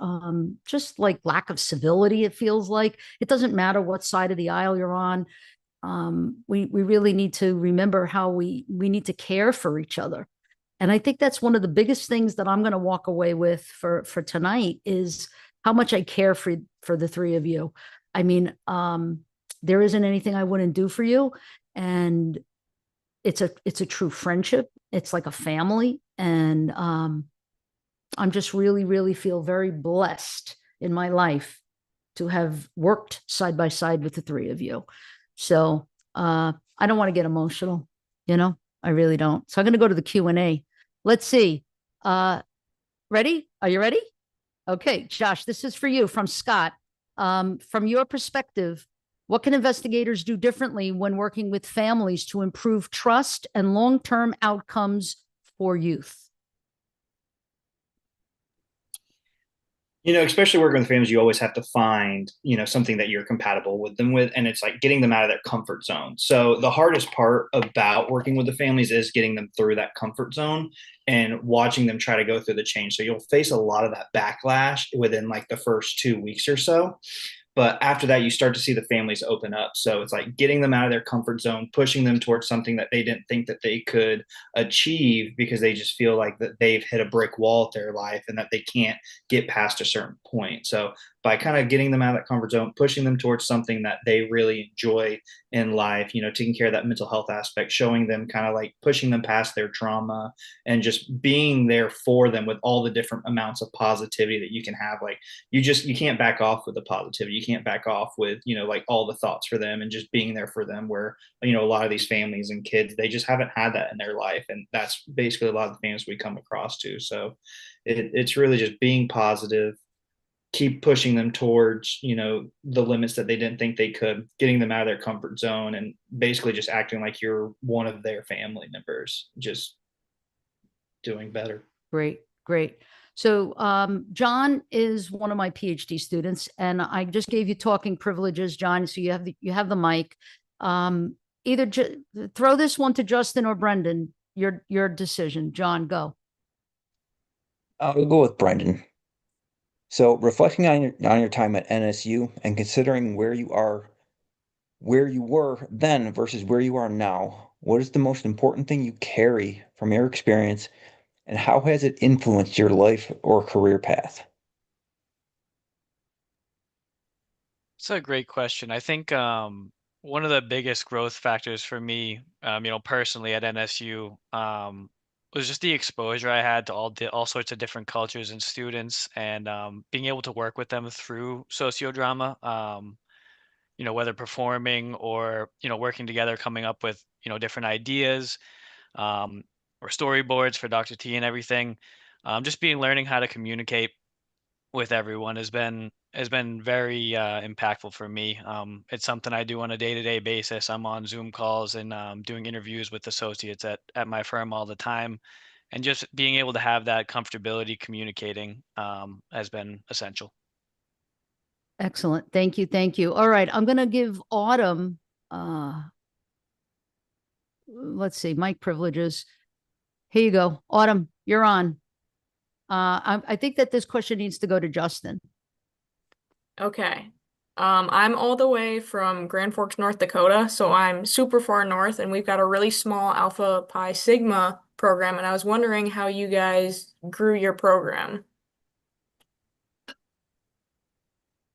just like lack of civility. It feels like it doesn't matter what side of the aisle you're on. We really need to remember how we need to care for each other. And I think that's one of the biggest things that I'm going to walk away with for tonight, is how much I care for the three of you. I mean, there isn't anything I wouldn't do for you. And it's a true friendship. It's like a family. And I'm just really, really feel very blessed in my life to have worked side by side with the three of you. So I don't want to get emotional, I really don't. So I'm going to go to the Q&A. Let's see. Ready? Are you ready? Okay, Josh, this is for you from Scott. From your perspective, what can investigators do differently when working with families to improve trust and long-term outcomes for youth? Especially working with families, you always have to find, something that you're compatible with them with. And it's like getting them out of their comfort zone. So the hardest part about working with the families is getting them through that comfort zone and watching them try to go through the change. So you'll face a lot of that backlash within like the first 2 weeks or so. But after that, you start to see the families open up. So it's like getting them out of their comfort zone, pushing them towards something that they didn't think that they could achieve, because they just feel like that they've hit a brick wall at their life and that they can't get past a certain point. So by kind of getting them out of that comfort zone, pushing them towards something that they really enjoy in life, taking care of that mental health aspect, showing them, kind of like pushing them past their trauma, and just being there for them with all the different amounts of positivity that you can have. Like you can't back off with the positivity. You can't back off with, like all the thoughts for them and just being there for them, where, a lot of these families and kids, they just haven't had that in their life. And that's basically a lot of the families we come across to. So it's really just being positive, keep pushing them towards, the limits that they didn't think they could, getting them out of their comfort zone, and basically just acting like you're one of their family members, just doing better. Great, great. So John is one of my PhD students, and I just gave you talking privileges, John. So you have the mic. Either throw this one to Justin or Brendan. Your decision. John, go. I'll go with Brendan. So reflecting on your time at NSU and considering where you were then versus where you are now, what is the most important thing you carry from your experience, and how has it influenced your life or career path? It's a great question. I think one of the biggest growth factors for me, personally at NSU, was just the exposure I had to all sorts of different cultures and students, and being able to work with them through sociodrama. Whether performing or working together, coming up with different ideas, um, or storyboards for Dr. T and everything. Just learning how to communicate with everyone has been very impactful for me. It's something I do on a day-to-day basis. I'm on Zoom calls and doing interviews with associates at my firm all the time, and just being able to have that comfortability communicating has been essential. Excellent. Thank you. Thank you. All right. I'm going to give Autumn let's see, mic privileges. Here you go. Autumn, you're on. I think that this question needs to go to Justin. Okay. I'm all the way from Grand Forks, North Dakota, so I'm super far north, and we've got a really small Alpha Pi Sigma program, and I was wondering how you guys grew your program.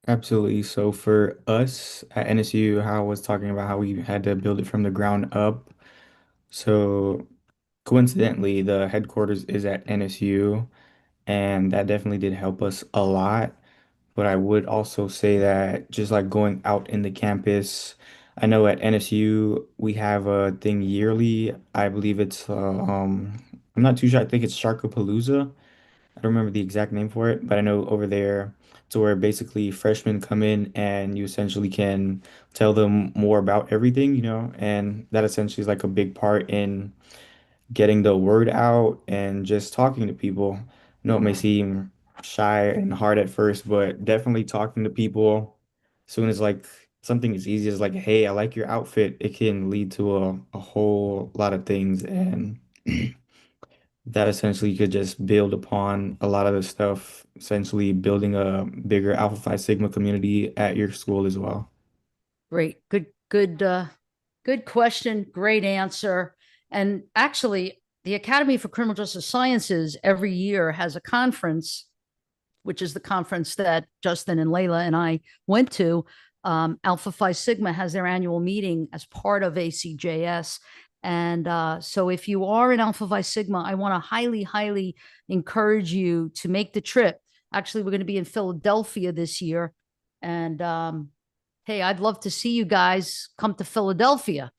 Absolutely. So for us at NSU, how I was talking about how we had to build it from the ground up. So coincidentally, the headquarters is at NSU, and that definitely did help us a lot. But I would also say that just like going out in the campus, I know at NSU we have a thing yearly. I believe I'm not too sure. I think it's Sharkapalooza. I don't remember the exact name for it, but I know over there to where basically freshmen come in and you essentially can tell them more about everything, and that essentially is like a big part in getting the word out and just talking to people. It may seem shy and hard at first, but definitely talking to people as soon as like something as easy as like, hey, I like your outfit, it can lead to a whole lot of things. And that essentially could just build upon a lot of the stuff, essentially building a bigger Alpha Phi Sigma community at your school as well. Great. Good question. Great answer. And actually, the Academy for Criminal Justice Sciences every year has a conference, which is the conference that Justin and Layla and I went to. Alpha Phi Sigma has their annual meeting as part of ACJS. And so if you are in Alpha Phi Sigma, I want to highly, highly encourage you to make the trip. Actually, we're going to be in Philadelphia this year. And hey, I'd love to see you guys come to Philadelphia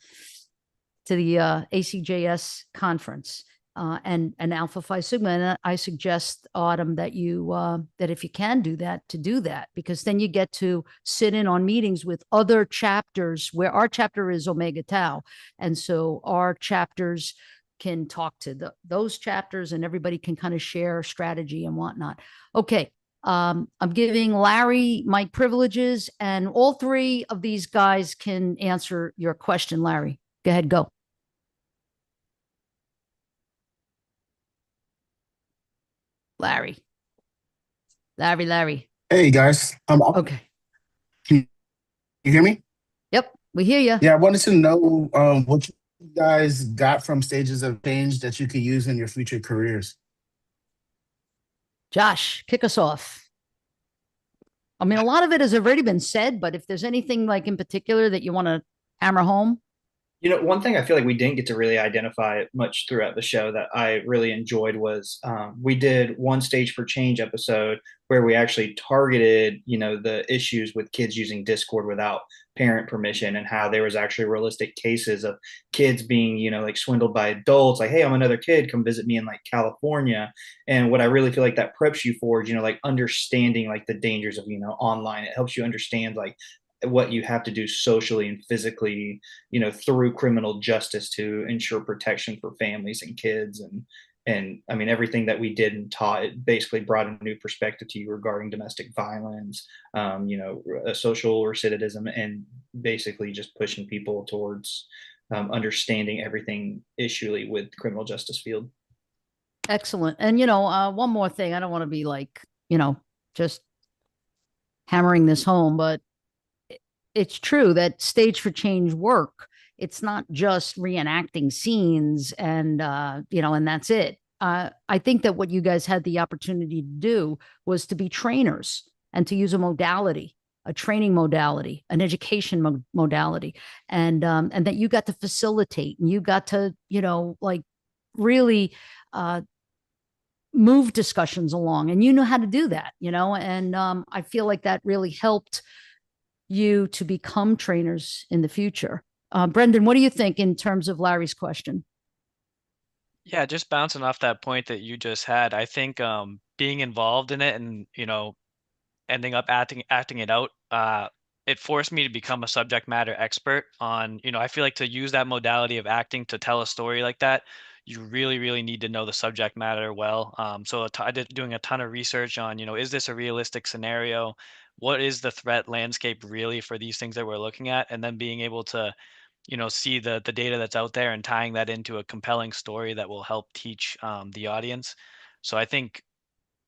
to the ACJS conference and Alpha Phi Sigma. And I suggest, Autumn, that that if you can do that, to do that, because then you get to sit in on meetings with other chapters where our chapter is Omega Tau. And so our chapters can talk to those chapters and everybody can kind of share strategy and whatnot. Okay. I'm giving Larry my privileges, and all three of these guys can answer your question. Larry, go ahead, go. Larry. Hey guys, Okay. can you hear me? Yep, we hear you. Yeah, I wanted to know what you guys got from stages of change that you could use in your future careers. Josh, kick us off. I mean, a lot of it has already been said, but if there's anything like in particular that you want to hammer home. One thing I feel like we didn't get to really identify much throughout the show that I really enjoyed was we did one Stage for Change episode where we actually targeted, the issues with kids using Discord without parent permission, and how there was actually realistic cases of kids being, like swindled by adults. Like, hey, I'm another kid, come visit me in like California. And what I really feel like that preps you for is, like understanding like the dangers of, online. It helps you understand like what you have to do socially and physically, through criminal justice to ensure protection for families and kids. And I mean, everything that we did and taught, it basically brought a new perspective to you regarding domestic violence, social recidivism, and basically just pushing people towards understanding everything issually with the criminal justice field. Excellent. And, one more thing, I don't want to be like, just hammering this home, but it's true that Stage for Change work. It's not just reenacting scenes and that's it. I think that what you guys had the opportunity to do was to be trainers and to use a modality, a training modality, an education modality, and that you got to facilitate and you got to, like really move discussions along, and you know how to do that, and I feel like that really helped you to become trainers in the future. Brendan, what do you think in terms of Larry's question? Yeah, just bouncing off that point that you just had, I think being involved in it and, ending up acting it out, it forced me to become a subject matter expert on, I feel like to use that modality of acting to tell a story like that, you really, really need to know the subject matter well. So I did doing a ton of research on, is this a realistic scenario? what is the threat landscape really for these things that we're looking at, and then being able to, see the data that's out there and tying that into a compelling story that will help teach the audience. So I think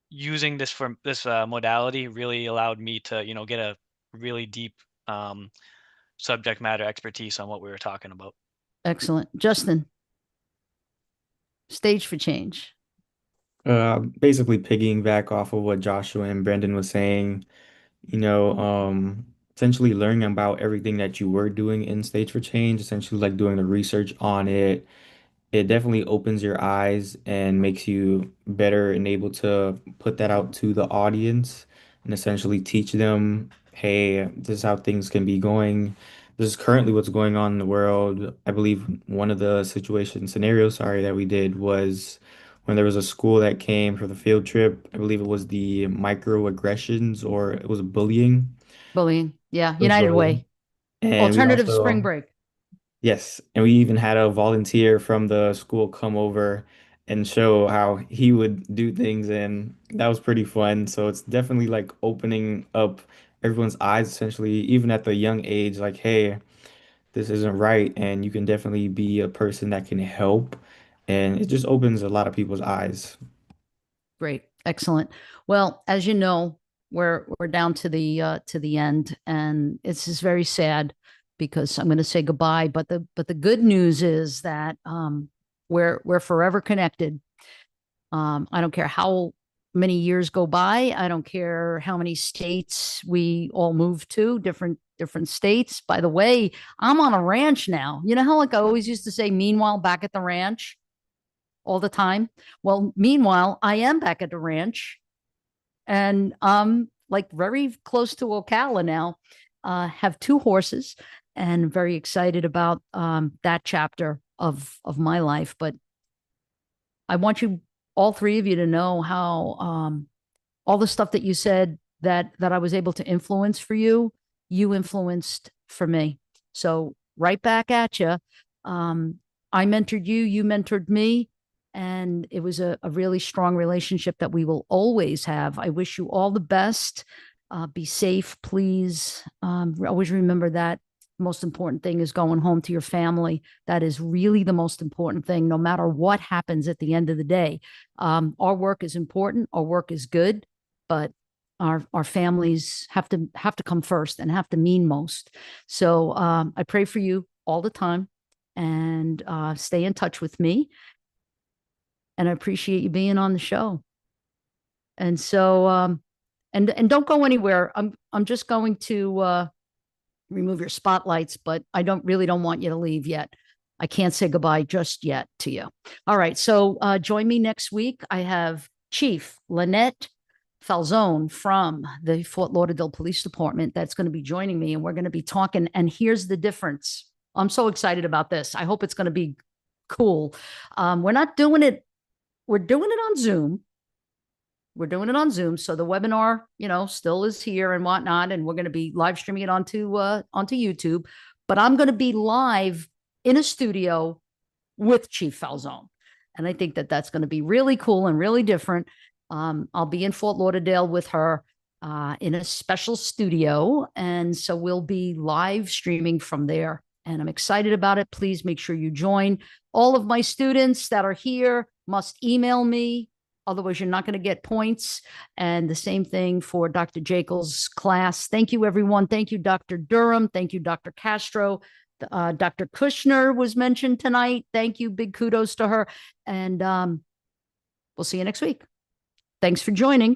using this modality really allowed me to, get a really deep um, subject matter expertise on what we were talking about. Excellent. Justin, stage for change. Basically piggying off of what Joshua and Brendan was saying, essentially learning about everything that you were doing in Stage for Change, essentially like doing the research on it. It definitely opens your eyes and makes you better and able to put that out to the audience and essentially teach them, hey, this is how things can be going. This is currently what's going on in the world. I believe one of the scenarios, sorry, that we did was when there was a school that came for the field trip. I believe it was the microaggressions or it was bullying. Bullying. Yeah. It was United bullying. Way. And we Alternative spring also break. Yes, and we even had a volunteer from the school come over and show how he would do things, and that was pretty fun. So it's definitely like opening up everyone's eyes, essentially, even at the young age, like, hey, this isn't right, and you can definitely be a person that can help, and it just opens a lot of people's eyes. Great. Excellent. Well, as you know, we're down to the end, and it's just very sad because I'm going to say goodbye. But the good news is that we're forever connected. I don't care how many years go by. I don't care how many states we all move to, different states. By the way, I'm on a ranch now. You know how like I always used to say, meanwhile, back at the ranch all the time. Well, meanwhile, I am back at the ranch and like very close to Ocala now. Have two horses and very excited about that chapter of my life. But I want you, all three of you, to know how all the stuff that you said that I was able to influence for you, you influenced for me. So right back at you. I mentored you, you mentored me, and it was a really strong relationship that we will always have. I wish you all the best. Be safe, please. Always remember that most important thing is going home to your family. That is really the most important thing, no matter what happens at the end of the day. Our work is important. Our work is good, but our families have to come first and have to mean most. So I pray for you all the time, and stay in touch with me. And I appreciate you being on the show. And so, and don't go anywhere. I'm just going to remove your spotlights, but I don't want you to leave yet. I can't say goodbye just yet to you. All right. So join me next week. I have Chief Lynette Falzone from the Fort Lauderdale Police Department that's going to be joining me, and we're going to be talking. And here's the difference. I'm so excited about this. I hope it's going to be cool. We're not doing it. We're doing it on Zoom. We're doing it on Zoom. So the webinar, still is here and whatnot. And we're going to be live streaming it onto YouTube. But I'm going to be live in a studio with Chief Falzone. And I think that that's going to be really cool and really different. I'll be in Fort Lauderdale with her in a special studio. And so we'll be live streaming from there. And I'm excited about it. Please make sure you join. All of my students that are here must email me. Otherwise, you're not going to get points. And the same thing for Dr. Jekyll's class. Thank you, everyone. Thank you, Dr. Durham. Thank you, Dr. Castro. Dr. Kushner was mentioned tonight. Thank you. Big kudos to her. And we'll see you next week. Thanks for joining.